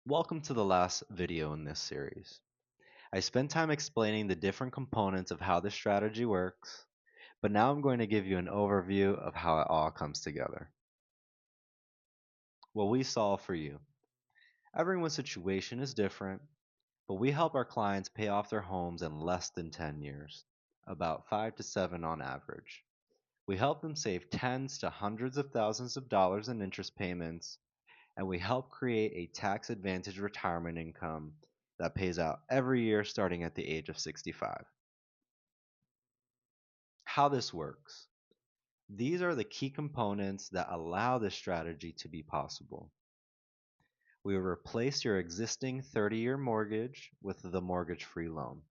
Welcome to the last video in this series. I spent time explaining the different components of how this strategy works, but now I'm going to give you an overview of how it all comes together. What we solve for you. Everyone's situation is different, but we help our clients pay off their homes in less than 10 years, about 5 to 7 on average. We help them save tens to hundreds of thousands of dollars in interest payments, and we help create a tax advantage retirement income that pays out every year starting at the age of 65. How this works. These are the key components that allow this strategy to be possible. We will replace your existing 30-year mortgage with the mortgage-free loan.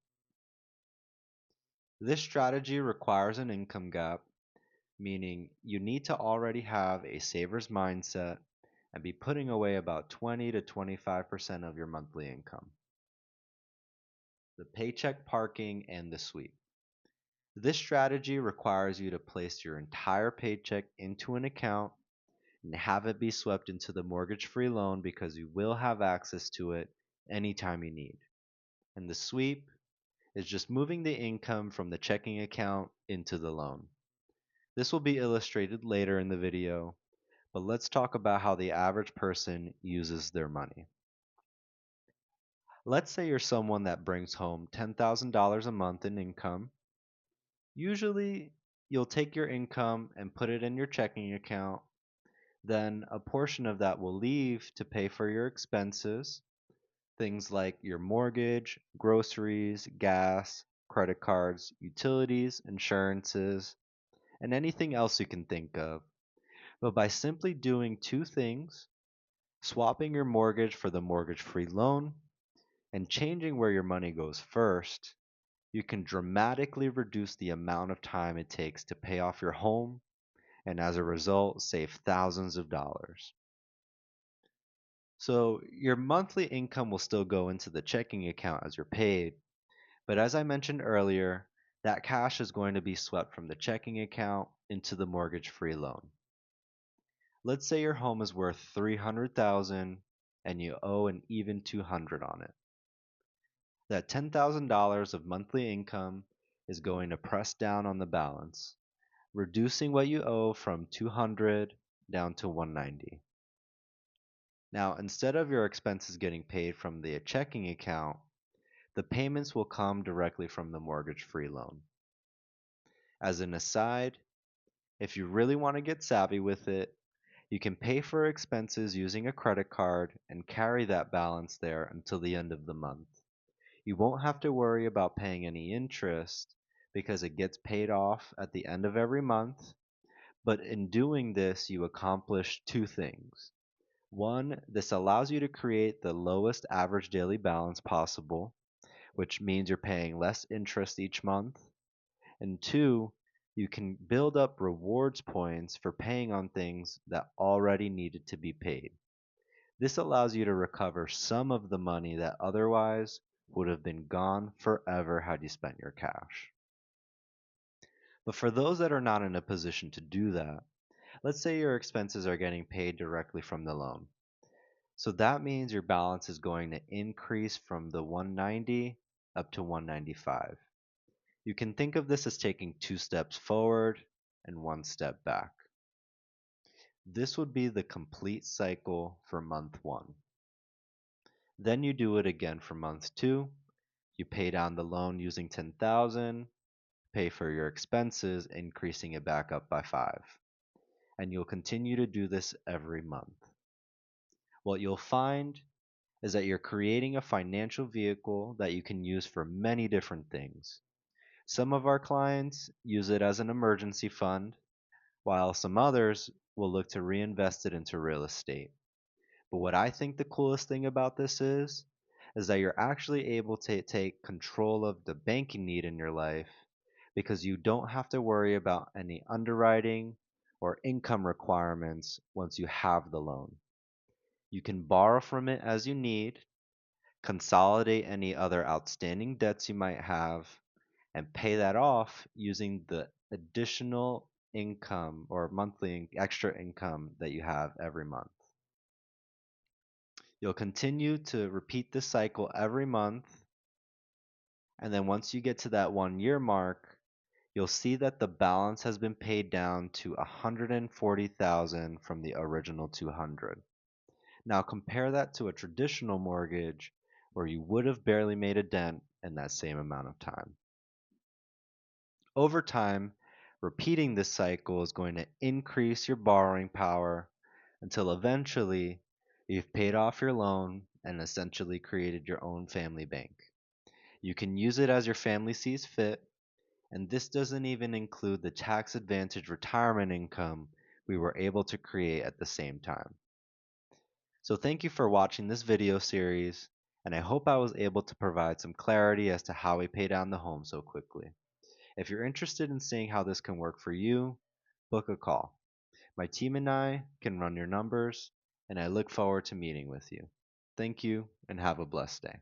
This strategy requires an income gap, meaning you need to already have a saver's mindset and be putting away about 20 to 25% of your monthly income. The paycheck parking and the sweep. This strategy requires you to place your entire paycheck into an account and have it be swept into the mortgage-free loan because you will have access to it anytime you need. And the sweep is just moving the income from the checking account into the loan. This will be illustrated later in the video, but let's talk about how the average person uses their money. Let's say you're someone that brings home $10,000 a month in income. Usually, you'll take your income and put it in your checking account. Then a portion of that will leave to pay for your expenses, things like your mortgage, groceries, gas, credit cards, utilities, insurances, and anything else you can think of. But by simply doing two things, swapping your mortgage for the mortgage-free loan and changing where your money goes first, you can dramatically reduce the amount of time it takes to pay off your home and as a result save thousands of dollars. So your monthly income will still go into the checking account as you're paid, but as I mentioned earlier, that cash is going to be swept from the checking account into the mortgage-free loan. Let's say your home is worth 300,000 and you owe an even 200 on it. That $10,000 of monthly income is going to press down on the balance, reducing what you owe from 200 down to 190. Now, instead of your expenses getting paid from the checking account, the payments will come directly from the mortgage-free loan. As an aside, if you really want to get savvy with it, you can pay for expenses using a credit card and carry that balance there until the end of the month. You won't have to worry about paying any interest because it gets paid off at the end of every month. But in doing this, you accomplish two things. One, this allows you to create the lowest average daily balance possible, which means you're paying less interest each month. And two, you can build up rewards points for paying on things that already needed to be paid. This allows you to recover some of the money that otherwise would have been gone forever had you spent your cash. But for those that are not in a position to do that, let's say your expenses are getting paid directly from the loan. So that means your balance is going to increase from the 190 up to 195. You can think of this as taking two steps forward and one step back. This would be the complete cycle for month one. Then you do it again for month two. You pay down the loan using 10,000, pay for your expenses, increasing it back up by 5. And you'll continue to do this every month. What you'll find is that you're creating a financial vehicle that you can use for many different things. Some of our clients use it as an emergency fund, while some others will look to reinvest it into real estate. But what I think the coolest thing about this is that you're actually able to take control of the banking need in your life because you don't have to worry about any underwriting or income requirements once you have the loan. You can borrow from it as you need, consolidate any other outstanding debts you might have, and pay that off using the additional income or monthly extra income that you have every month. You'll continue to repeat this cycle every month, and then once you get to that 1 year mark, you'll see that the balance has been paid down to 140,000 from the original 200. Now compare that to a traditional mortgage where you would have barely made a dent in that same amount of time. Over time, repeating this cycle is going to increase your borrowing power until eventually you've paid off your loan and essentially created your own family bank. You can use it as your family sees fit, and this doesn't even include the tax advantage retirement income we were able to create at the same time. So thank you for watching this video series, and I hope I was able to provide some clarity as to how we pay down the home so quickly. If you're interested in seeing how this can work for you, book a call. My team and I can run your numbers, and I look forward to meeting with you. Thank you, and have a blessed day.